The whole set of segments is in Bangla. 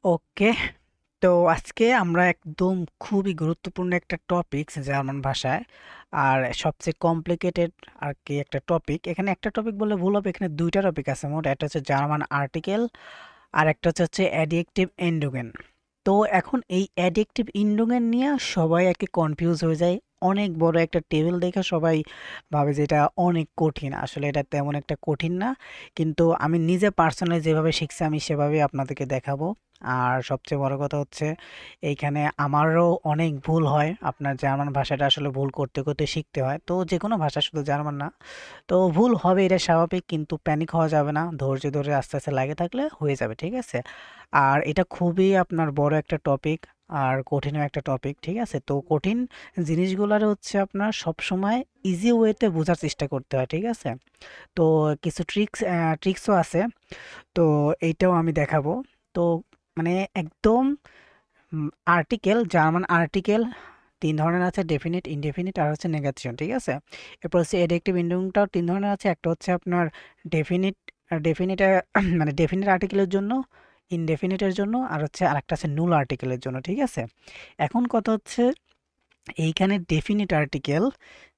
ওকে। তো আজকে আমরা একদম খুবই গুরুত্বপূর্ণ একটা টপিক জার্মান ভাষায়, আর সবচেয়ে কমপ্লিকেটেড আর কি একটা টপিক। এখানে একটা টপিক বললে ভুল হবে, এখানে দুইটা টপিক আছে মোট। একটা হচ্ছে জার্মান আর্টিকেল, আর একটা হচ্ছে অ্যাডিয়েক্টিভ এন্ডোগেন। তো এখন এই অ্যাডিয়েক্টিভ ইন্ডোগেন নিয়ে সবাই আর কি কনফিউজ হয়ে যায়। অনেক বড় একটা টেবিল দেখে সবাই ভাবে যে এটা অনেক কঠিন, আসলে এটা তেমন একটা কঠিন না। কিন্তু আমি নিজে পার্সোনালি যেভাবে শিখছি আমি সেভাবে আপনাদেরকে দেখাবো। আর সবচেয়ে বড় কথা হচ্ছে এইখানে আমারও অনেক ভুল হয়। আপনার জার্মান ভাষাটা আসলে ভুল করতে করতে শিখতে হয়, তো যে কোনো ভাষা, শুধু জার্মান না। তো ভুল হবে, এটা স্বাভাবিক, কিন্তু প্যানিক হওয়া যাবে না। ধৈর্য ধরে আস্তে আস্তে লাগে থাকলে হয়ে যাবে, ঠিক আছে? আর এটা খুবই আপনার বড় একটা টপিক, আর কঠিনও একটা টপিক, ঠিক আছে? তো কঠিন জিনিসগুলোর হচ্ছে আপনার সবসময় ইজি ওয়েতে বোঝার চেষ্টা করতে হয়, ঠিক আছে? তো কিছু ট্রিক্সও আছে, তো এইটাও আমি দেখাবো। তো মানে একদম আর্টিকেল, জার্মান আর্টিকেল তিন ধরনের আছে: ডেফিনিট, ইনডেফিনিট আর হচ্ছে নেগেশন, ঠিক আছে? এরপর হচ্ছে এডজেক্টিভ ইন্ডিংটাও তিন ধরনের আছে। একটা হচ্ছে আপনার ডেফিনিট, ডেফিনিট মানে ডেফিনিট আর্টিকেলের জন্য, ইনডেফিনিটের জন্য, আর হচ্ছে আরেকটা আছে নুল আর্টিকেলের জন্য, ঠিক আছে? এখন কথা হচ্ছে এইখানে ডেফিনিট আর্টিকেল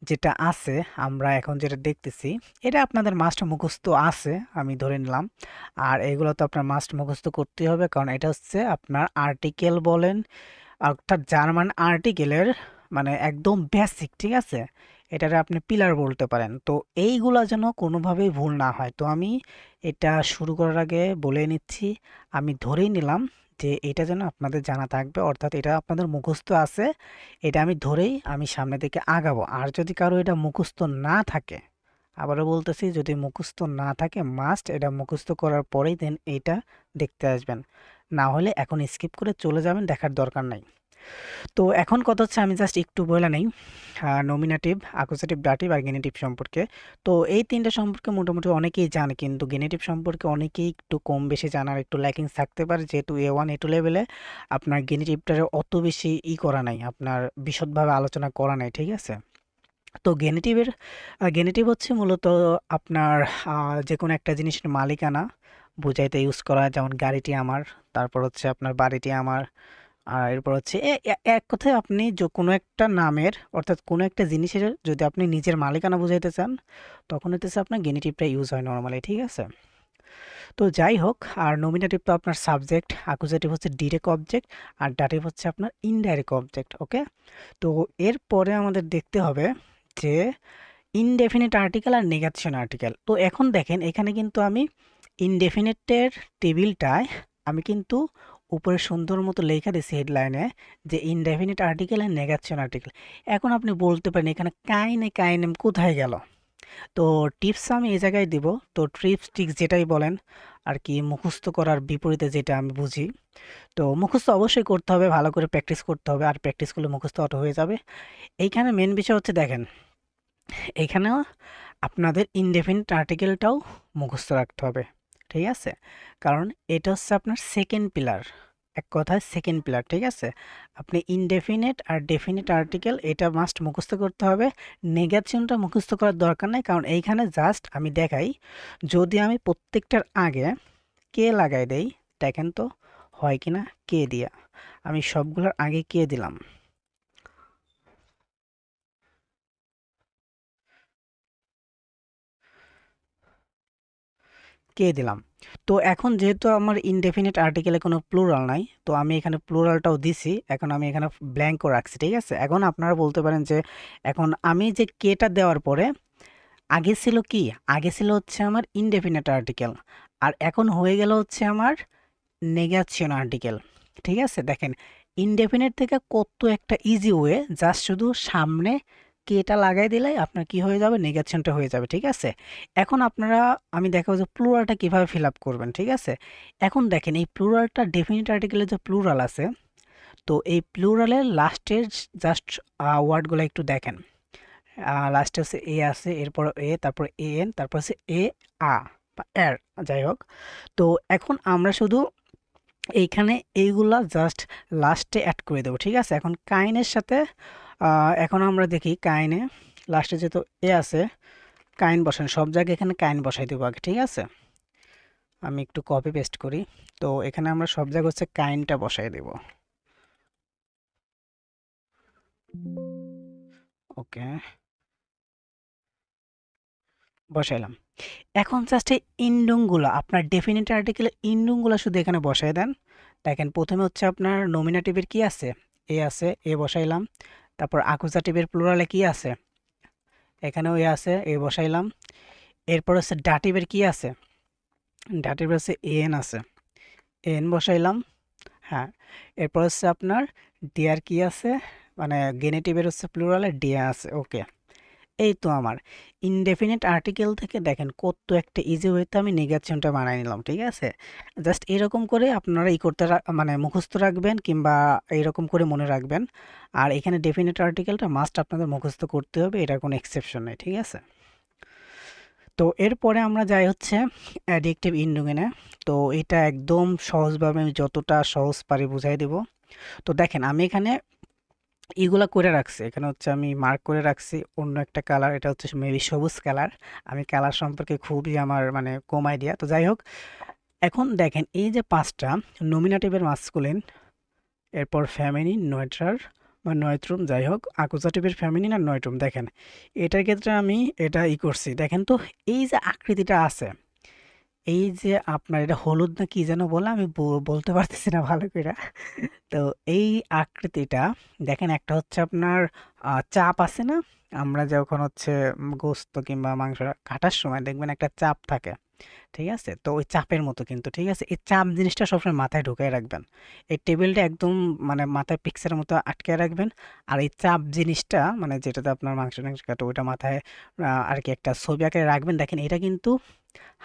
যেটা আছে, আমরা এখন যেটা দেখতেছি, এটা আপনাদের মাস্ট মুখস্থ আছে আমি ধরে নিলাম। আর এগুলো তো আপনার মাস্ট মুখস্থ করতেই হবে, কারণ এটা হচ্ছে আপনার আর্টিকেল বলেন, অর্থাৎ জার্মান আর্টিকেলের মানে একদম বেসিক, ঠিক আছে? এটারে আপনি পিলার বলতে পারেন। তো এইগুলা যেন কোনোভাবেই ভুল না হয়, তো আমি এটা শুরু করার আগে বলে নিচ্ছি, আমি ধরেই নিলাম যে এটা যেন আপনাদের জানা থাকবে, অর্থাৎ এটা আপনাদের মুখস্থ আছে। এটা আমি ধরেই আমি সামনের দিকে আগাবো। আর যদি কারো এটা মুখস্থ না থাকে, আবারও বলতেছি, যদি মুখস্থ না থাকে মাস্ট এটা মুখস্থ করার পরেই দেন এইটা দেখতে আসবেন। না হলে এখন স্কিপ করে চলে যাবেন, দেখার দরকার নাই। তো এখন কথা হচ্ছে আমি জাস্ট একটু বলে নেই নমিনেটিভ, অ্যাকুজেটিভ, ডাটিভ আর গেনিটিভ সম্পর্কে। তো এই তিনটা সম্পর্কে মোটামুটি অনেকেই জানে, কিন্তু গেনিটিভ সম্পর্কে অনেকেই একটু কম বেশি জানার একটু ল্যাকিংস থাকতে পারে, যেহেতু A1 A2 লেভেলে আপনার গেনিটিভটারে অত বেশি করা নাই, আপনার বিশদভাবে আলোচনা করা নাই, ঠিক আছে? তো গেনিটিভ হচ্ছে মূলত আপনার যে কোনো একটা জিনিসের মালিকানা বুঝাইতে ইউজ করা হয়, যেমন গাড়িটি আমার, তারপর হচ্ছে আপনার বাড়িটি আমার। আর এরপর হচ্ছে এক কথায় আপনি কোনো একটা নামের, অর্থাৎ কোনো একটা জিনিসের যদি আপনি নিজের মালিকানা বুঝাইতে চান, তখন হচ্ছে আপনার গেনিটিভটা ইউজ হয় নর্মালি, ঠিক আছে? তো যাই হোক, আর নমিনেটিভ তো আপনার সাবজেক্ট, অ্যাকুজেটিভ হচ্ছে ডিরেক্ট অবজেক্ট, আর ডাটিভ হচ্ছে আপনার ইনডাইরেক্ট অবজেক্ট, ওকে? তো এরপরে আমাদের দেখতে হবে যে ইনডেফিনিট আর্টিকেল আর নেগেশন আর্টিকেল। তো এখন দেখেন এখানে কিন্তু আমি ইনডেফিনিটের টেবিলটায় আমি কিন্তু উপরে সুন্দর মতো লেখা দিছি হেডলাইনে যে ইনডেফিনিট আর্টিকেল আর নেগেশন আর্টিকেল। এখন আপনি বলতে পারেন এখানে কাইনে কাইনেম কোথায় গেল? তো টিপস আমি এই জায়গায় দিব। তো ট্রিক্স যেটাই বলেন আর কি, মুখস্থ করার বিপরীতে যেটা আমি বুঝি। তো মুখস্থ অবশ্যই করতে হবে, ভালো করে প্র্যাকটিস করতে হবে, আর প্র্যাকটিস করলে মুখস্থ অটো হয়ে যাবে। এইখানে মেন বিষয় হচ্ছে দেখেন, এইখানেও আপনাদের ইনডেফিনিট আর্টিকেলটাও মুখস্থ রাখতে হবে, ঠিক আছে? কারণ এটা হচ্ছে আপনার সেকেন্ড পিলার, এক কথায় সেকেন্ড পিলার, ঠিক আছে? আপনি ইনডেফিনিট আর ডেফিনিট আর্টিকেল এটা মাস্ট মুখস্থ করতে হবে। নেগেশনটা মুখস্থ করার দরকার নাই, কারণ এইখানে জাস্ট আমি দেখাই, যদি আমি প্রত্যেকটার আগে কে লাগাই দেই, দেখেন তো হয় কিনা কে দিয়া। আমি সবগুলোর আগে কে দিলাম, কে দিলাম। তো এখন যেহেতু আমার ইনডেফিনিট আর্টিকেলে কোনো প্লুরাল নাই, তো আমি এখানে প্লুরালটাও দিছি, এখন আমি এখানে ব্ল্যাঙ্কও রাখছি, ঠিক আছে? এখন আপনারা বলতে পারেন যে এখন আমি যে কেটা দেওয়ার পরে আগে ছিল কি, আগে ছিল হচ্ছে আমার ইনডেফিনিট আর্টিকেল, আর এখন হয়ে গেল হচ্ছে আমার নেগেশন আর্টিকেল, ঠিক আছে? দেখেন ইনডেফিনিট থেকে কত একটা ইজি ওয়ে, জাস্ট শুধু সামনে কেটা লাগাই দিলে আপনার কি হয়ে যাবে, নেগেশনটা হয়ে যাবে, ঠিক আছে? এখন আপনারা, আমি দেখাবো যে প্লুরালটা কিভাবে ফিল আপ করবেন, ঠিক আছে? এখন দেখেন এই প্লুরালটা ডেফিনিট আর্টিকেলের যে প্লুরাল আছে, তো এই প্লুরালের লাস্টের জাস্ট ওয়ার্ডগুলো একটু দেখেন। লাস্টে হচ্ছে এ আছে, এরপর এ, তারপর এ এন, তারপর হচ্ছে এ আ বা এর, যাই হোক। তো এখন আমরা শুধু এইখানে এইগুলা জাস্ট লাস্টে অ্যাড করে দেবো, ঠিক আছে? এখন কাইনের সাথে এখন আমরা দেখি কাইনে লাস্টে যেহেতু এ আছে, কাইন বসান, সব জায়গায় এখানে কাইন বসাই দেবো আগে, ঠিক আছে? আমি একটু কপি পেস্ট করি। তো এখানে আমরা সব জায়গায় হচ্ছে কাইন্ডটা বসাই দেব। ওকে, বসাইলাম। এখন জাস্ট এই ইন্ডুংগুলো আপনার ডেফিনিট আর্টিকেলের ইন্ডুংগুলো শুধু এখানে বসাই দেন। দেখেন প্রথমে হচ্ছে আপনার নমিনেটিভের কি আছে, এ আছে, এ বসাইলাম। তারপর আকুজাটিভের প্লুরালে কি আছে, এখানেও এ আছে, এ বসাইলাম। এরপর হচ্ছে ডাটিভের কি আছে, ডাটিভের হচ্ছে এন আছে, এন বসাইলাম। হ্যাঁ, এরপর হচ্ছে আপনার ডিয়ার কি আছে, মানে গেনেটিভের হচ্ছে প্লুরালে ডিয়া আছে। ওকে, এই তো আমার ইনডেফিনিট আর্টিকেল থেকে দেখেন কত একটা ইজি ওয়েতে আমি নেগেশনটা বানাই নিলাম। ঠিক আছে, জাস্ট এরকম করে আপনারা ই করতে মানে মুখস্থ রাখবেন কিংবা এইরকম করে মনে রাখবেন। আর এখানে ডেফিনিট আর্টিকেলটা মাস্ট আপনাদের মুখস্থ করতে হবে, এটার কোনো এক্সেপশন নেই। ঠিক আছে, তো এরপরে আমরা যাই হচ্ছে অ্যাডিকটিভ ইন্ডুগেনে। তো এটা একদম সহজভাবে আমি যতটা সহজ পারি বুঝাই দেব। তো দেখেন আমি এখানে এগুলা করে রাখছি, এখানে হচ্ছে আমি মার্ক করে রাখছি অন্য একটা কালার, এটা হচ্ছে মেবি সবুজ কালার। আমি কালার সম্পর্কে খুবই আমার মানে কম আইডিয়া। তো যাই হোক, এখন দেখেন এই যে পাঁচটা নমিনেটিভের মাস্কুলিন, এরপর ফ্যামিনিন, নয়ট্রার বা নয়ট্রুম, যাই হোক আকুজাটিভের ফ্যামিনিন আর নয়ট্রুম। দেখেন এটার ক্ষেত্রে আমি এটা করছি। দেখেন তো এই যে আকৃতিটা আছে, এই যে আপনার এটা হলুদ না কি যেন বলে, আমি বলতে পারতেছি না ভালো করে। তো এই আকৃতিটা দেখেন, একটা হচ্ছে আপনার চাপ আছে না, আমরা যখন হচ্ছে গোস্ত কিংবা মাংস কাটার সময় দেখবেন একটা চাপ থাকে। ঠিক আছে, তো ওই চাপের মতো কিন্তু। ঠিক আছে, এই চাপ জিনিসটা সবসময় মাথায় ঢুকায় রাখবেন। এই টেবিলটা একদম মানে মাথায় পিক্সারের মতো আটকে রাখবেন। আর এই চাপ জিনিসটা মানে যেটাতে আপনার মাংস টাংস কাটো ওইটা মাথায় আর কি একটা ছবি আকারে রাখবেন। দেখেন এটা কিন্তু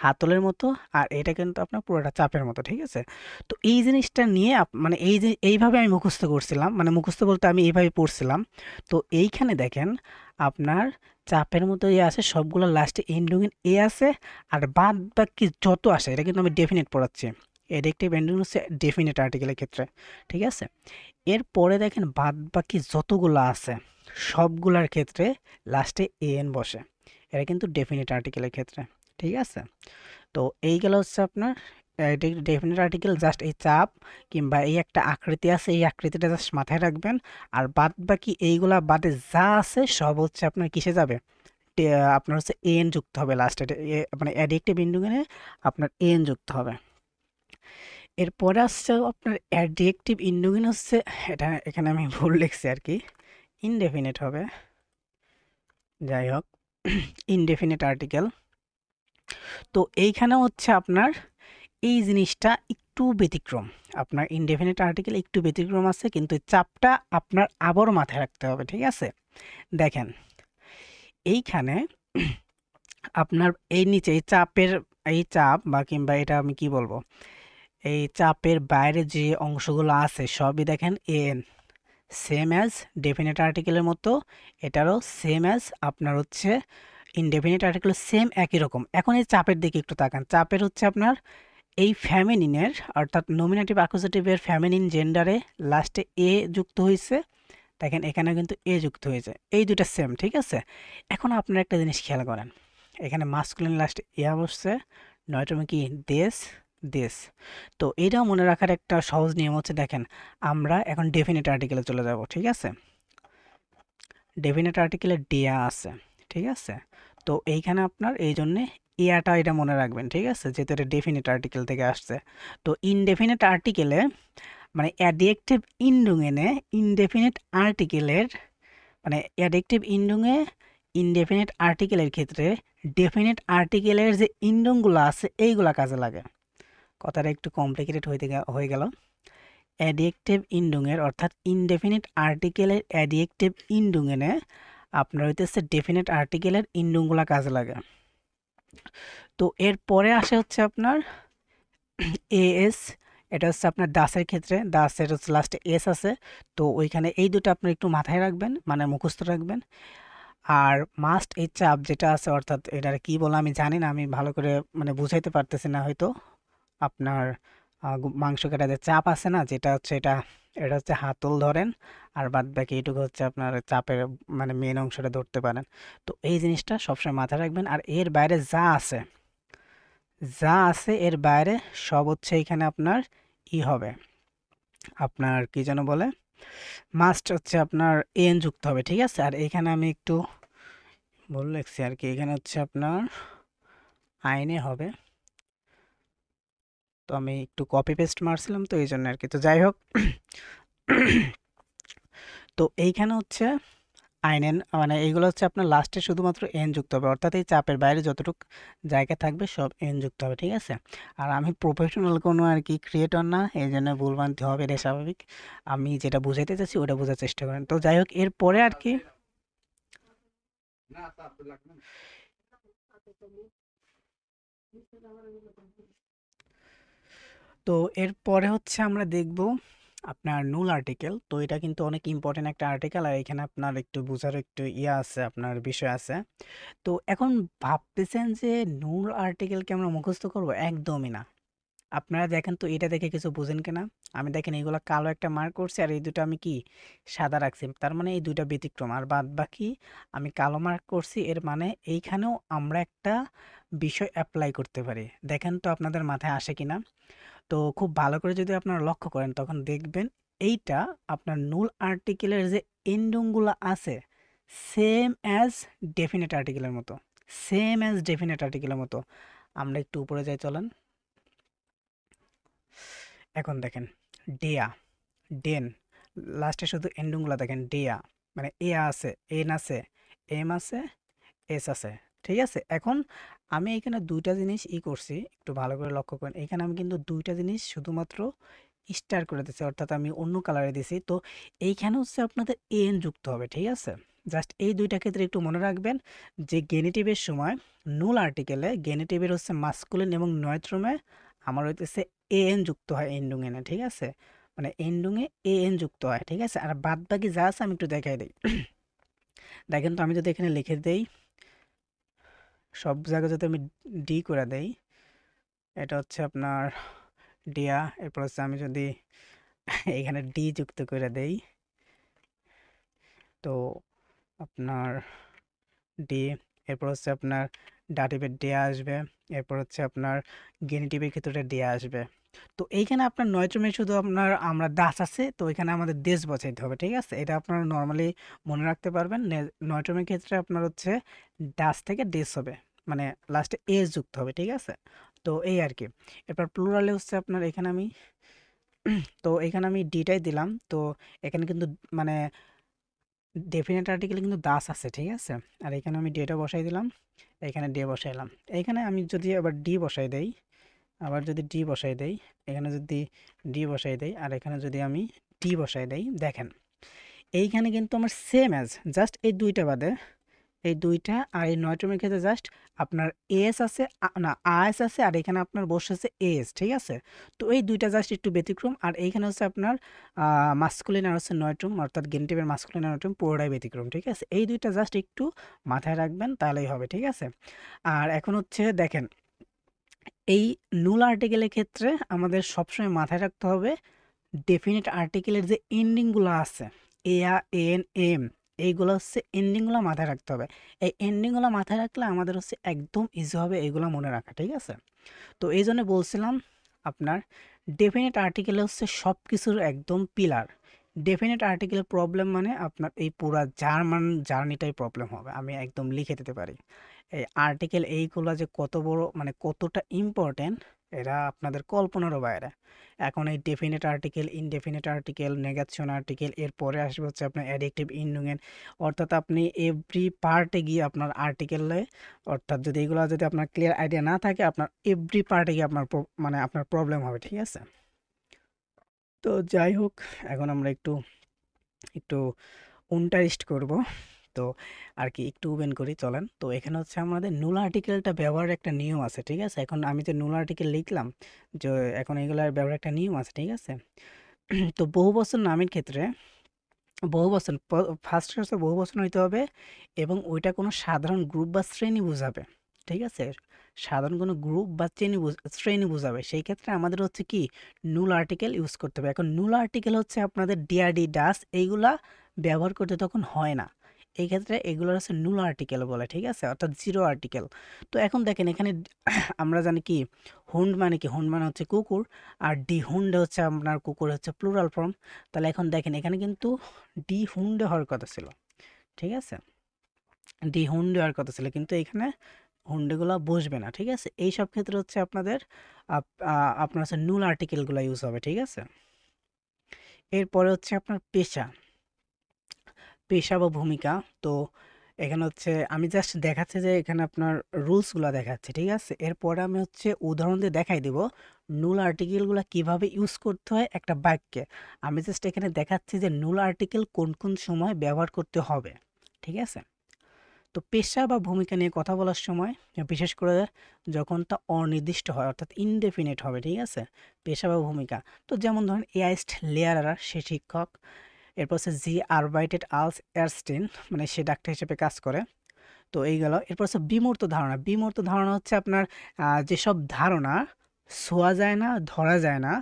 হাতলের মতো, আর এটা কিন্তু আপনার পুরোটা চাপের মতো। ঠিক আছে, তো এই জিনিসটা নিয়ে মানে এই যে এইভাবে আমি মুখস্থ করছিলাম, মানে মুখস্থ বলতে আমি এইভাবে পড়ছিলাম। তো এইখানে দেখেন আপনার চাপের মতো এ আছে, সবগুলো লাস্টে এন্ডিং এ আছে। আর বাদ বাকি যত আসে এটা কিন্তু আমি ডেফিনেট পড়াচ্ছি। এডজেক্টিভ এন্ডিং হচ্ছে ডেফিনেট আর্টিকেলের ক্ষেত্রে। ঠিক আছে, এরপরে দেখেন বাদ বাকি যতগুলো আছে সবগুলার ক্ষেত্রে লাস্টে এন বসে, এটা কিন্তু ডেফিনেট আর্টিকেলের ক্ষেত্রে। ঠিক আছে, তো এই গেল হচ্ছে আপনার ডেফিনেট আর্টিকেল। জাস্ট এই চাপ কিংবা এই একটা আকৃতি আছে, এই আকৃতিটা জাস্ট মাথায় রাখবেন। আর বাদ বাকি এইগুলা বাদে যা আছে সব হচ্ছে আপনার কিসে যাবে, আপনার হচ্ছে এন যুক্ত হবে লাস্টে, মানে অ্যাডিকটিভ ইন্ডুগেনে আপনার এন যুক্ত হবে। এরপরে আসছে আপনার অ্যাডিকটিভ ইন্ডুগেন হচ্ছে, এটা এখানে আমি ভুল লিখছি আর কি, ইনডেফিনিট হবে। যাই হোক, ইনডেফিনিট আর্টিকেল। তো এইখানে হচ্ছে আপনার এই জিনিসটা একটু ব্যতিক্রম। আপনার ইনডেফিনিট আর্টিকেল একটু ব্যতিক্রম আছে, কিন্তু এই চাপটা আপনার আবারও মাথায় রাখতে হবে। ঠিক আছে, দেখেন এইখানে আপনার এই নিচে এই চাপের, এই চাপ বা কিংবা এটা আমি কি বলবো, এই চাপের বাইরে যে অংশগুলো আছে সবই দেখেন এন, সেম অ্যাজ ডেফিনিট আর্টিকেলের মতো। এটারও সেম অ্যাজ আপনার হচ্ছে ইনডেফিনিট আর্টিকেল, সেম একই রকম। এখন এই চাপের দিকে একটু তাকান, চাপের হচ্ছে আপনার এই ফ্যামিনিনের অর্থাৎ নমিনেটিভ অ্যাকুজেটিভের ফ্যামিনিন জেন্ডারে লাস্টে এ যুক্ত হয়েছে। দেখেন এখানে কিন্তু এ যুক্ত হয়েছে, এই দুটা সেম। ঠিক আছে, এখন আপনারা একটা জিনিস খেয়াল করেন, এখানে মাস্কুলিন লাস্টে ইয়া বসছে, নয়তো কি দেশ, দেশ। তো এটাও মনে রাখার একটা সহজ নিয়ম হচ্ছে, দেখেন আমরা এখন ডেফিনিট আর্টিকেলে চলে যাব। ঠিক আছে, ডেফিনিট আর্টিকেলে ডিয়া আছে। ঠিক আছে, তো এইখানে আপনার এই জন্যে ইয়াটা এটা মনে রাখবেন। ঠিক আছে, যেহেতু এটা ডেফিনিট আর্টিকেল থেকে আসছে। তো ইনডেফিনিট আর্টিকেলে মানে অ্যাডজেক্টিভ ইন্ডুঙেনে ইনডেফিনিট আর্টিকেলের, মানে অ্যাডজেক্টিভ ইন্ডুঙে ইনডেফিনিট আর্টিকেলের ক্ষেত্রে ডেফিনিট আর্টিকেলের যে ইন্ডুংগুলো আছে এইগুলা কাজে লাগে। কথাটা একটু কমপ্লিকেটেড হয়ে গেল। অ্যাডজেক্টিভ ইন্ডুঙের অর্থাৎ ইনডেফিনিট আর্টিকেলের অ্যাডজেক্টিভ ইন্ডুঙেনে আপনার হইতেছে ডেফিনিট আর্টিকেলের ইন্ডুংগুলা কাজে লাগে। তো এরপরে আসে হচ্ছে আপনার এএস, এটা হচ্ছে আপনার দাসের ক্ষেত্রে, দাসের হচ্ছে লাস্টে এস আছে। তো ওইখানে এই দুটো আপনি একটু মাথায় রাখবেন, মানে মুখস্থ রাখবেন। আর মাস্ট এই চাপ যেটা আছে, অর্থাৎ এটার কি বলে আমি জানি না, আমি ভালো করে মানে বুঝাইতে পারতেছি না হয়তো। আপনার মাংস কাটাতে চাপ আছে না, যেটা হচ্ছে এটা, এটা হচ্ছে হাতল ধরেন। আর বাদ বাকি এটুকু হচ্ছে আপনার চাপের মানে মেন অংশটা ধরতে পারেন। তো এই জিনিসটা সবসময় মাথায় রাখবেন। আর এর বাইরে যা আছে, যা আছে এর বাইরে সব হচ্ছে এখানে আপনার হবে, আপনার কি যেন বলে, মাস্ট হচ্ছে আপনার এন যুক্ত হবে, ঠিক আছে। আর এখানে আমি একটু ভুল লিখছি আর কি, এখানে হচ্ছে আপনার আইনে হবে, তো আমি একটু কপি পেস্ট মারছিলাম তো এই জন্য আর কি। তো যাই হোক, তো এইখানে হচ্ছে আইনেন মানে এইগুলো হচ্ছে আপনার লাস্টে শুধুমাত্র এন যুক্ত হবে, অর্থাৎ এই চাপের বাইরে যতটুকু জায়গা থাকবে সব এন যুক্ত হবে, ঠিক আছে। আর আমি প্রফেশনাল কোনো আর কি ক্রিয়েটর না, এই জন্য ভুলভ্রান্তি হবে, এটা স্বাভাবিক। আমি যেটা বুঝাইতে চাচ্ছি ওটা বোঝার চেষ্টা করেন। তো যাই হোক, এরপরে আর কি, তো এরপরে হচ্ছে আমরা দেখব আপনার নুল আর্টিকেল। তো এটা কিন্তু অনেক ইম্পর্টেন্ট একটা আর্টিকেল, আর এখানে আপনার একটু বোঝার একটু ইয়ে আছে, আপনার বিষয় আছে। তো এখন ভাবতেছেন যে নুল আর্টিকেলকে আমরা মুখস্থ করব? একদমই না। আপনারা দেখেন তো এটা দেখে কিছু বুঝেন কিনা। আমি দেখেন এইগুলা কালো একটা মার্ক করছি, আর এই দুটো আমি কি সাদা রাখছি, তার মানে এই দুইটা ব্যতিক্রম, আর বাদ বাকি আমি কালো মার্ক করছি। এর মানে এইখানেও আমরা একটা বিষয় অ্যাপ্লাই করতে পারি। দেখেন তো আপনাদের মাথায় আসে কিনা। তো খুব ভালো করে যদি আপনারা লক্ষ্য করেন তখন দেখবেন এইটা আপনার নুল আর্টিকেলের যে এন্ডিংগুলো আছে সেম অ্যাজ ডেফিনেট আর্টিকেলের মতো, সেম অ্যাজ ডেফিনেট আর্টিকেলের মতো। আমরা একটু উপরে যাই চলেন। এখন দেখেন ডেয়া, ডেন, লাস্টে শুধু এন্ডিংগুলো দেখেন, ডেয়া মানে এ আছে, এন আছে, এম আছে, এস আছে, ঠিক আছে। এখন আমি এখানে দুইটা জিনিস করছি, একটু ভালো করে লক্ষ্য করেন। এখানে আমি কিন্তু দুইটা জিনিস শুধুমাত্র স্টার করে দিছি, অর্থাৎ আমি অন্য কালারে দিছি। তো এইখানে হচ্ছে আপনাদের এন যুক্ত হবে, ঠিক আছে। জাস্ট এই দুইটা ক্ষেত্রে একটু মনে রাখবেন যে গেনিটিভের সময় নুল আর্টিকেলে গেনিটিভের হচ্ছে মাস্কুলিন এবং নয়ট্রমে আমার হইতেছে এন যুক্ত হয় এন্ডুং এনে, ঠিক আছে। মানে এন্ডুংয়ে এন যুক্ত হয়, ঠিক আছে। আর বাদ বাকি যা আছে আমি একটু দেখাই দিই। দেখেন তো আমি যদি এখানে লিখে দেই, সব জায়গায় যদি আমি ডি করে দেই, এটা হচ্ছে আপনার ডিয়া। এরপর হচ্ছে আমি যদি এখানে ডি যুক্ত করে দেই, তো আপনার ডি, এরপর হচ্ছে আপনার ডাটিভের ডে আসবে, এরপর হচ্ছে আপনার গেনিটিভের ক্ষেত্রে ডে আসবে। তো এইখানে আপনার নয়ট্রমে শুধু আপনার আমরা দাস আছে, তো এখানে আমাদের দেশ বসাইতে হবে, ঠিক আছে। এটা আপনারা নর্মালি মনে রাখতে পারবেন। নয়ট্রমের ক্ষেত্রে আপনার হচ্ছে দাস থেকে ডেস হবে, মানে লাস্টে এস যুক্ত হবে, ঠিক আছে। তো এই আর কি। এরপর প্লুরালে হচ্ছে আপনার এখানে আমি তো এখানে আমি ডিটাই দিলাম। তো এখানে কিন্তু মানে ডেফিনেট আর্টিকেলে কিন্তু দাস আছে, ঠিক আছে। আর এখানে আমি ডেটা বসাই দিলাম, এখানে ডে বসাইলাম। এইখানে আমি যদি আবার ডি বসাই দেই, আবার যদি ডি বসাই দেই, এখানে যদি ডি বসাই দেই, আর এখানে যদি আমি ডি বসাই দেই, দেখেন এইখানে কিন্তু আমার সেম অ্যাজ, জাস্ট এই দুইটা বাদে, এই দুইটা আর এই নয়টমের ক্ষেত্রে জাস্ট আপনার এস আছে, না আস আছে, আর এখানে আপনার বসেছে এস, ঠিক আছে। তো এই দুইটা জাস্ট একটু ব্যতিক্রম, আর এইখানে হচ্ছে আপনার মাস্কুলিন আর হচ্ছে নয়ট্রম, অর্থাৎ গেনিটিভের মাস্কুলিন আর নয়ট্রম পুরোটাই ব্যতিক্রম, ঠিক আছে। এই দুইটা জাস্ট একটু মাথায় রাখবেন, তাহলেই হবে, ঠিক আছে। আর এখন হচ্ছে দেখেন এই নুল আর্টিকেলের ক্ষেত্রে আমাদের সবসময় মাথায় রাখতে হবে ডেফিনিট আর্টিকেলের যে এন্ডিংগুলো আছে, এ আ এন এম, এইগুলো হচ্ছে এন্ডিংগুলো মাথায় রাখতে হবে। এই এন্ডিংগুলো মাথায় রাখলে আমাদের হচ্ছে একদম ইজি হবে এইগুলো মনে রাখা, ঠিক আছে। তো এই জন্য বলছিলাম আপনার ডেফিনিট আর্টিকেল হচ্ছে সব কিছুর একদম পিলার। ডেফিনিট আর্টিকেলের প্রবলেম মানে আপনার এই পুরা জার্মান জার্নিটাই প্রবলেম হবে, আমি একদম লিখে দিতে পারি। এই আর্টিকেল এইগুলো যে কত বড় মানে কতটা ইম্পর্টেন্ট, এরা আপনাদের কল্পনারও বাইরে। এখন এই definite article, indefinite article, negation article, এরপরে আসবে হচ্ছে আপনার অ্যাডজেক্টিভ ইন্ডুঙের, অর্থাৎ আপনি এভরি পার্টে গিয়ে আপনার আর্টিকেলে, অর্থাৎ যদি এগুলো যদি আপনার ক্লিয়ার আইডিয়া না থাকে আপনার এভরি পার্টে গিয়ে আপনার মানে আপনার প্রবলেম হবে, ঠিক আছে। তো যাই হোক, এখন আমরা একটু একটু উনটারিস্ট করব। তো আর কি একটু ওপেন করি চলেন। তো এখানে হচ্ছে আমাদের নুল আর্টিকেলটা ব্যবহারের একটা নিয়ম আছে, ঠিক আছে। এখন আমি যে নুল আর্টিকেল লিখলাম, যে এখন এগুলার ব্যবহারের একটা নিয়ম আছে, ঠিক আছে। তো বহু বছর নামের ক্ষেত্রে বহু বচন ফার্স্ট হচ্ছে বহু বচন হইতে হবে, এবং ওইটা কোনো সাধারণ গ্রুপ বা শ্রেণী বোঝাবে, ঠিক আছে। সাধারণ কোনো গ্রুপ বা শ্রেণী বোঝাবে, সেই ক্ষেত্রে আমাদের হচ্ছে কি নুল আর্টিকেল ইউজ করতে হবে। এখন নুল আর্টিকেল হচ্ছে আপনাদের ডিআরডি ডাস এইগুলা ব্যবহার করতে তখন হয় না। এই ক্ষেত্রে এগুলো হচ্ছে নুল আর্টিকেল বলে, ঠিক আছে, অর্থাৎ জিরো আর্টিকেল। তো এখন দেখেন এখানে আমরা জানি কি হুন্ড মানে কি, হুন্ড মানে হচ্ছে কুকুর, আর ডি হুন্ডে হচ্ছে আপনার কুকুর হচ্ছে প্লুরাল ফর্ম। তাহলে এখন দেখেন এখানে কিন্তু ডি হুন্ডে হওয়ার কথা ছিল, ঠিক আছে, ডি হুন্ডে হওয়ার কথা ছিল, কিন্তু এখানে হুন্ডেগুলো বসবে না, ঠিক আছে। এই সব ক্ষেত্রে হচ্ছে আপনাদের আপনার হচ্ছে নুল আর্টিকেলগুলো ইউজ হবে, ঠিক আছে। এরপরে হচ্ছে আপনার পেশা, পেশা বা ভূমিকা। তো এখানে হচ্ছে আমি জাস্ট দেখাচ্ছি যে এখানে আপনার রুলসগুলো দেখাচ্ছে, ঠিক আছে। এরপরে আমি হচ্ছে উদাহরণ দিয়ে দেখাই দিব নুল আর্টিকেলগুলো কিভাবে ইউজ করতে হয় একটা বাক্যে। আমি জাস্ট এখানে দেখাচ্ছি যে নুল আর্টিকেল কোন কোন সময় ব্যবহার করতে হবে, ঠিক আছে। তো পেশা বা ভূমিকা নিয়ে কথা বলার সময় বিশেষ করে যখন তা অনির্দিষ্ট হয় অর্থাৎ ইনডেফিনিট হবে, ঠিক আছে, পেশা বা ভূমিকা। তো যেমন ধরেন এয়াইস্ট লেয়ারার সে শিক্ষক, এরপর হচ্ছে জি আরবাইটেড আলস এয়ারস্টিন মানে সে ডাক্তার হিসেবে কাজ করে। তো এই গেল। এরপর হচ্ছে বিমূর্ত ধারণা, বিমূর্ত ধারণা হচ্ছে আপনার যেসব ধারণা ছোঁয়া যায় না, ধরা যায় না,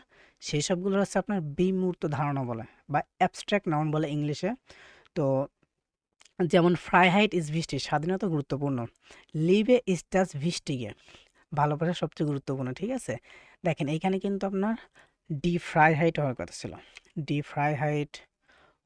সেই সবগুলো হচ্ছে আপনার বিমূর্ত ধারণা বলে বা অ্যাবস্ট্রাক্ট নাউন বলে ইংলিশে। তো যেমন ফ্রাইহাইট ইজ ভিস্টি, স্বাধীনতা গুরুত্বপূর্ণ, লিবে ইজ টাস ভিস্টিগে, ভালোবাসা সবচেয়ে গুরুত্বপূর্ণ, ঠিক আছে। দেখেন এইখানে কিন্তু আপনার ডি ফ্রাইহাইট হওয়ার কথা ছিল, ডি ফ্রাইহাইট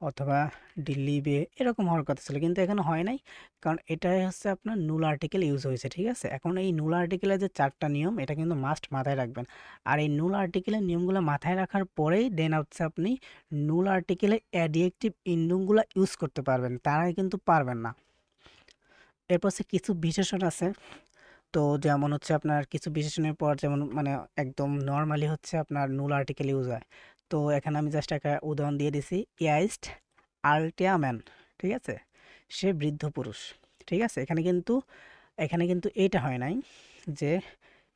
অথবা ডিলিবে এরকম হওয়ার কথা ছিল, কিন্তু এখানে হয় নাই, কারণ এটাই হচ্ছে আপনার নুল আর্টিকেল ইউজ হয়েছে, ঠিক আছে। এখন এই নুল আর্টিকেলের যে 4টা নিয়ম এটা কিন্তু মাস্ট মাথায় রাখবেন। আর এই নুল আর্টিকেলের নিয়মগুলো মাথায় রাখার পরেই দেন হচ্ছে আপনি নুল আর্টিকেলের অ্যাডজেক্টিভ ইন্ডুমগুলো ইউজ করতে পারবেন, তারাই কিন্তু পারবেন না। এরপর হচ্ছে কিছু বিশেষণ আছে। তো যেমন হচ্ছে আপনার কিছু বিশেষণের পর যেমন মানে একদম নর্মালি হচ্ছে আপনার নুল আর্টিকেল ইউজ হয়। তো এখানে আমি জাস্ট একটা উদাহরণ দিয়ে দিছি, ইয়াইস্ট আলটিয়া ম্যান, ঠিক আছে, সে বৃদ্ধ পুরুষ, ঠিক আছে। এখানে কিন্তু এটা হয় নাই যে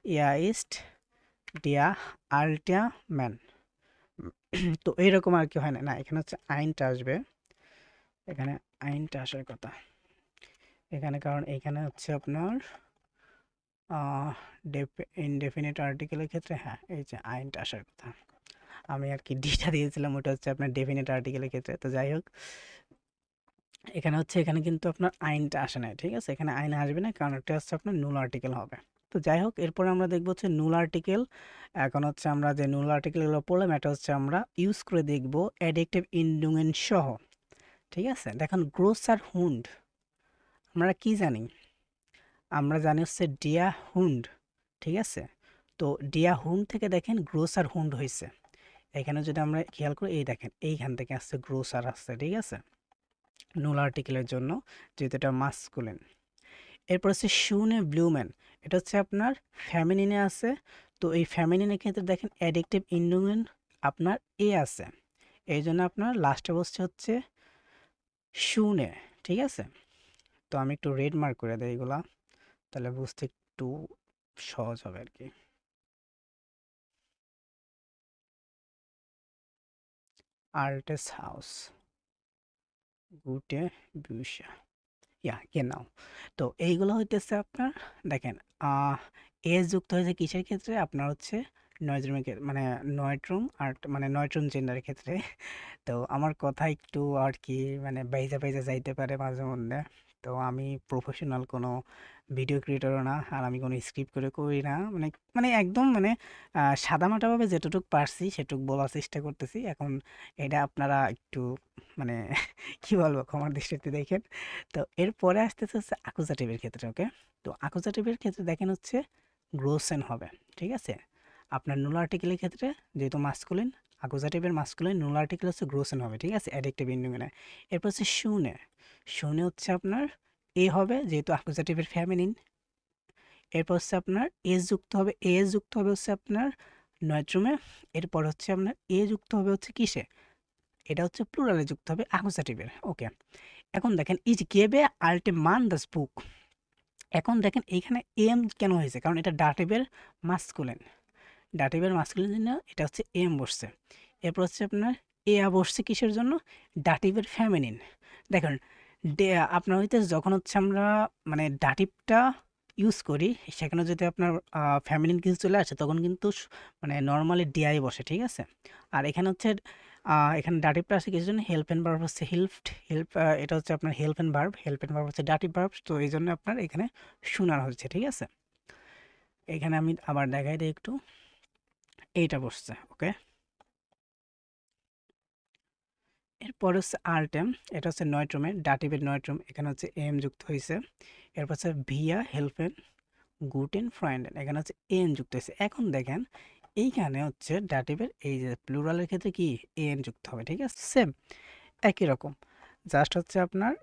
ইয়াইস্ট ডিয়া আলটিয়া ম্যান, তো এইরকম আর কি হয় না, না এখানে হচ্ছে আইনটা আসবে, এখানে আইনটা আসার কথা এখানে, কারণ এখানে হচ্ছে আপনার ইনডেফিনিট আর্টিকেলের ক্ষেত্রে হ্যাঁ এই যে আইনটা আসার কথা, আমি আর কি ডিটা দিয়েছিলাম ওটা হচ্ছে আপনার ডেফিনিট আর্টিকেলের ক্ষেত্রে। তো যাই হোক এখানে কিন্তু আপনার আইনটা আসে না, ঠিক আছে, এখানে আইন আসবে না কারণ এটা হচ্ছে আপনার নুল আর্টিকেল হবে। তো যাই হোক এরপরে আমরা দেখবো হচ্ছে নুল আর্টিকেল। এখন হচ্ছে আমরা যে নুল আর্টিকেলগুলো পড়লাম এটা হচ্ছে আমরা ইউজ করে দেখবো অ্যাডজেক্টিভ ইন্ডুমেন্ট সহ, ঠিক আছে। দেখেন গ্রোস আর হুন্ড আমরা কি জানি, আমরা জানি হচ্ছে ডিয়া হুন্ড, ঠিক আছে। তো ডিয়া হুন্ড থেকে দেখেন গ্রোসার হুন্ড হয়েছে, এখানে যদি আমরা খেয়াল করি এই দেখেন এইখান থেকে আসছে গ্রোসার আসছে, ঠিক আছে, নুল আর্টিকেলের জন্য, যেহেতু এটা মাস্কুলিন। এরপর হচ্ছে শুনে ব্লুম্যান, এটা হচ্ছে আপনার ফ্যামিনিনে আছে। তো এই ফ্যামিনিনের ক্ষেত্রে দেখেন অ্যাডজেক্টিভ ইন্ডুমেন্ট আপনার এ আছে, এই জন্য আপনার লাস্টে বসছে হচ্ছে শুনে, ঠিক আছে। তো আমি একটু রেড মার্ক করে দেই এগুলা, তাহলে বুঝতে একটু সহজ হবে আর কি। আর্টেস হাউস, গুটে বিউশা, ইয়া গেনাও। তো এইগুলো হইতেছে আপনার দেখেন এস যুক্ত হয়েছে কিসের ক্ষেত্রে, আপনার হচ্ছে নয়ড্রুমের মানে নয়ড্রুম আর মানে নয়ড্রুম জেন্ডারের ক্ষেত্রে। তো আমার কথা একটু আর কি মানে বাইজা বাইজা যাইতে পারে মাঝে মধ্যে। তো আমি প্রফেশনাল কোনো ভিডিও ক্রিয়েটরও না, আর আমি কোনো স্ক্রিপ্ট করে করি না, মানে মানে একদম মানে সাদামাটাভাবে যেটুক পারছি সেটুক বলার চেষ্টা করতেছি। এখন এটা আপনারা একটু মানে কি বলবো ক্ষমার দৃষ্টিতে দেখেন। তো এরপরে আসতেছে হচ্ছে আকুজাটিভের ক্ষেত্রে, ওকে। তো আকুজাটিভের ক্ষেত্রে দেখেন হচ্ছে গ্রোসেন হবে, ঠিক আছে। আপনার নুল আর্টিকেলের ক্ষেত্রে যেহেতু মাস্কুলিন, আকুজাটিভের মাস্কুলিন, নুল আর্টিকেল হচ্ছে গ্রোসেন হবে, ঠিক আছে, অ্যাডজেক্টিভ ইন্ডিউমিনে। এরপর হচ্ছে শুনে, শুনে হচ্ছে আপনার এ হবে যেহেতু আকুজাটিভের ফ্যামিনিন। এরপর হচ্ছে আপনার এস যুক্ত হবে, এস যুক্ত হবে হচ্ছে আপনার নয়ট্রুমে। এরপর হচ্ছে আপনার এ যুক্ত হবে হচ্ছে কিসে, এটা হচ্ছে প্লুরালে যুক্ত হবে আকুজাটিভের, ওকে। এখন দেখেন ইজ গেবে আল্টে মান দাস বুক, এখন দেখেন এইখানে এম কেন হয়েছে, কারণ এটা ডাটিভের মাস্কুলিন, ডাটিভের মাস্কুলিন জন্য এটা হচ্ছে এম বসছে। এরপর হচ্ছে আপনার এ বসছে কিসের জন্য, ডাটিভের ফ্যামিনিন। দেখেন আপনার হইতে যখন হচ্ছে আমরা মানে ডাটিভটা ইউজ করি সেখানে যদি আপনার ফ্যামিলিন কিছু চলে আসে তখন কিন্তু মানে নর্মালি ডিআই বসে, ঠিক আছে। আর এখানে হচ্ছে এখানে ডাটিভ প্লাসে কিছু জন্য হেল্প এন্ড ভার্ব হচ্ছে হেল্প, এটা হচ্ছে আপনার হেল্প এন্ড ভার্ব হচ্ছে ডাটিভ ভার্ব, তো এই জন্য আপনার এখানে শোনানো হচ্ছে, ঠিক আছে। এখানে আমি আবার দেখাই দিই একটু, এইটা বসছে, ওকে। এরপর হচ্ছে আর্টেম, এটা হচ্ছে নয়ট্রমের ডাটিভের নয়ট্রম, এখানে হচ্ছে এম যুক্ত হয়েছে। এরপর হচ্ছে ভিয়া হেল্পেন গুটেন ফ্রাইন্ডেন, এখানে হচ্ছে এন যুক্ত হয়েছে। এখন দেখেন এইখানে হচ্ছে ডাটিভের এই যে প্লুরালের ক্ষেত্রে কি এন যুক্ত হবে, ঠিক আছে, সেম একই রকম, জাস্ট হচ্ছে আপনার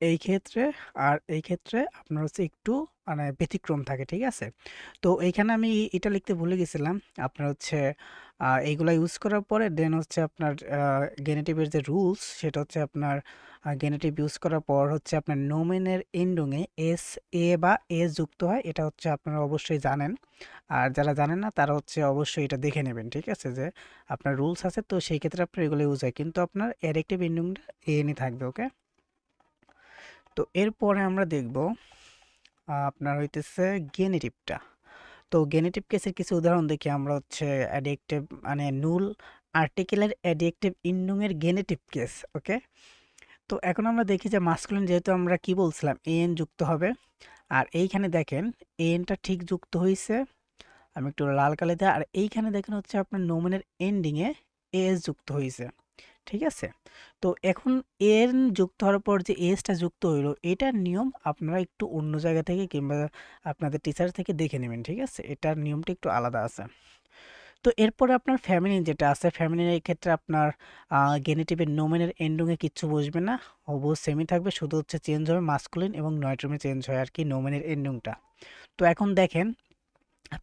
এই ক্ষেত্রে আর এই ক্ষেত্রে আপনার হচ্ছে একটু মানে ব্যতিক্রম থাকে, ঠিক আছে। তো এইখানে আমি এটা লিখতে ভুলে গেছিলাম, আপনার হচ্ছে এইগুলা ইউজ করার পরে দেন হচ্ছে আপনার গেনেটিভের যে রুলস সেটা হচ্ছে আপনার গেনেটিভ ইউজ করার পর হচ্ছে আপনার নোমেনের এন্ডিংয়ে এস এ বা এস যুক্ত হয়, এটা হচ্ছে আপনারা অবশ্যই জানেন। আর যারা জানেন না তারা হচ্ছে অবশ্যই এটা দেখে নেবেন, ঠিক আছে, যে আপনার রুলস আছে, তো সেই ক্ষেত্রে আপনার এগুলো ইউজ হয়, কিন্তু আপনার অ্যাডজেক্টিভ এন্ডিংটা এনই থাকবে, ওকে। তো এরপরে আমরা দেখব আপনার হইতেছে গেনেটিভটা। তো গেনেটিভ কেসের কিছু উদাহরণ দেখি আমরা, হচ্ছে অ্যাডজেক্টিভ মানে নুল আর্টিকেলের অ্যাডজেক্টিভ ইন্ডুঙের গেনেটিভ কেস, ওকে। তো এখন আমরা দেখি যে মাস্কুলিন যেহেতু আমরা কি বলছিলাম এন যুক্ত হবে, আর এইখানে দেখেন এনটা ঠিক যুক্ত হয়েছে, আমি একটু লাল কালি দেয়, আর এইখানে দেখেন হচ্ছে আপনার নোমেনের এন্ডিংয়ে এস যুক্ত হয়েছে, ঠিক আছে। তো এখন এন যুক্ত হওয়ার পর যে এসটা যুক্ত হইলো, এটার নিয়ম আপনারা একটু অন্য জায়গা থেকে কিংবা আপনাদের টিচার থেকে দেখে নেবেন, ঠিক আছে, এটার নিয়মটা একটু আলাদা আছে। তো এরপরে আপনার ফ্যামিলিন যেটা আছে, ফ্যামিলিনের ক্ষেত্রে আপনার গেনেটিভের নোমেনের এন্ডিংয়ে কিচ্ছু বসবে না, হবু সেমই থাকবে, শুধু হচ্ছে চেঞ্জ হবে মাস্কুলিন এবং নয়ট্রমে চেঞ্জ হয় আর কি নোমেনের এন্ডিংটা। তো এখন দেখেন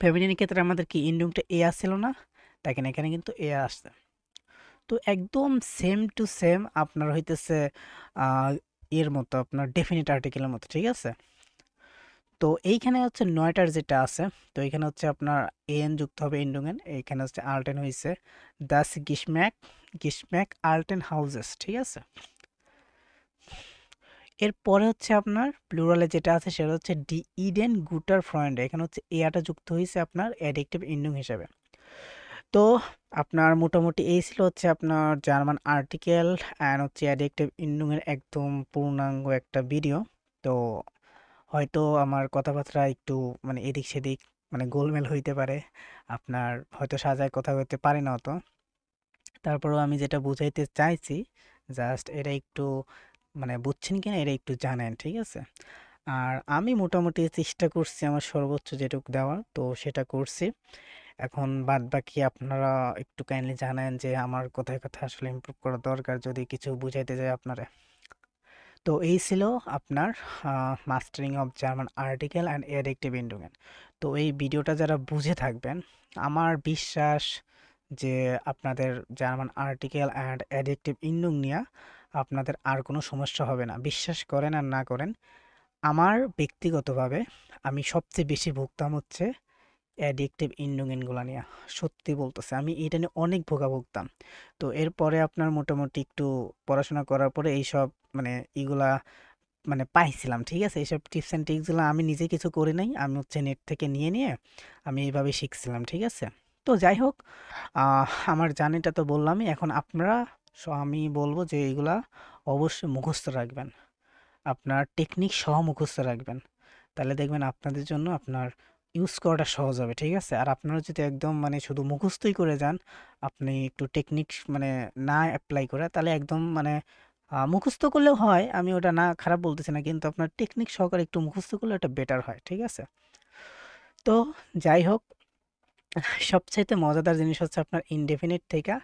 ফ্যামিলিনের ক্ষেত্রে আমাদের কি এন্ডিংটা এ আসছিল না, দেখেন এখানে কিন্তু এ আসছে। তো একদম সেম টু সেম আপনার হইতেছে আহ, এর মতো আপনার ডেফিনিট আর্টিকেলের মতো, ঠিক আছে। তো এইখানে হচ্ছে নয়টার যেটা আছে, তো এখানে হচ্ছে আপনার এন যুক্ত হবে এন্ডুঙেন, এইখানে হচ্ছে আলটেন হয়েছে দাস গিসম্যাক আলটেন হাউজেস, ঠিক আছে। এরপরে হচ্ছে আপনার প্লুরালে যেটা আছে সেটা হচ্ছে ডি ইডেন গুটার ফ্রয়েন্ড, এখানে হচ্ছে এয়াটা যুক্ত হয়েছে আপনার অ্যাডজেক্টিভ এন্ডিং হিসাবে। তো আপনার মোটামুটি এই ছিল হচ্ছে আপনার জার্মান আর্টিকেল অ্যান্ড হচ্ছে অ্যাডজেক্টিভ এন্ডিং এর একদম পূর্ণাঙ্গ একটা ভিডিও। তো হয়তো আমার কথাবার্তা একটু মানে এদিক সেদিক মানে গোলমেল হইতে পারে, আপনার হয়তো সাজায় কথা বলতে পারি না অত, তারপরেও আমি যেটা বুঝাইতে চাইছি জাস্ট এটা একটু মানে বুঝছেন কিনা এটা একটু জানেন, ঠিক আছে। আর আমি মোটামুটি চেষ্টা করছি আমার সর্বোচ্চ যেটুকু দেওয়ার, তো সেটা করছি। এখন বাদ বাকি আপনারা একটু কাইন্ডলি জানেন যে আমার কোথায় কোথায় আসলে ইমপ্রুভ করা দরকার যদি কিছু বুঝাইতে যায় আপনারা। তো এই ছিল আপনার mastering of German article and adjective ইন্ডুগেন। তো এই ভিডিওটা যারা বুঝে থাকবেন আমার বিশ্বাস যে আপনাদের জার্মান আর্টিকেল অ্যান্ড অ্যাডজেক্টিভ ইন্ডুং নিয়ে আপনাদের আর কোনো সমস্যা হবে না, বিশ্বাস করেন আর না করেন। আমার ব্যক্তিগতভাবে আমি সবচেয়ে বেশি ভুগতাম হচ্ছে অ্যাডিকটিভ ইন্ডুগেনগুলো নিয়ে, সত্যি বলতেছে আমি এটা নিয়ে অনেক ভোগাভুগতাম। তো এরপরে আপনার মোটামুটি একটু পড়াশোনা করার পরে এইসব মানে ইগুলা মানে পাইছিলাম, ঠিক আছে। এইসব টিপস অ্যান্ড ট্রিক্সগুলো আমি নিজে কিছু করি নাই, আমি হচ্ছে নেট থেকে নিয়ে নিয়ে আমি এইভাবে শিখছিলাম, ঠিক আছে। তো যাই হোক, আমার জার্নিটা তো বললামই, এখন আপনারা আমি বলবো যে এইগুলা অবশ্যই মুখস্থ রাখবেন, আপনার টেকনিক সহ মুখস্থ রাখবেন, তাহলে দেখবেন আপনাদের জন্য আপনার ইউজ করাটা সহজ হবে, ঠিক আছে। আর আপনারা যদি একদম মানে শুধু মুখস্থই করে যান, আপনি একটু টেকনিক মানে না অ্যাপ্লাই করে, তাহলে একদম মানে মুখস্থ করলেও হয়, আমি ওটা না খারাপ বলতেছি না, কিন্তু আপনার টেকনিক সহকারে একটু মুখস্থ করলে ওটা বেটার হয়, ঠিক আছে। তো যাই হোক, সবচাইতে মজাদার জিনিস হচ্ছে আপনার ইনডেফিনিট থেকে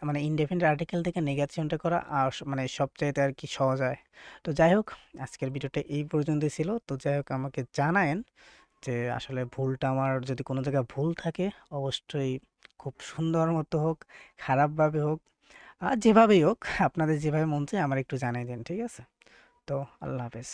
মানে ইনডেফিনিট আর্টিকেল থেকে নেগেশনটা করা আর মানে সবচাইতে আর কি সহজ হয়। তো যাই হোক, আজকের ভিডিওটা এই পর্যন্তই ছিল। তো যাই হোক আমাকে জানায়েন যে আসলে ভুলটা আমার যদি কোনো জায়গায় ভুল থাকে অবশ্যই খুব সুন্দর মতো হোক, খারাপভাবে হোক, আর যেভাবেই হোক আপনাদের যেভাবে মন চায় আমার একটু জানিয়ে দিন, ঠিক আছে। তো আল্লাহ হাফেজ।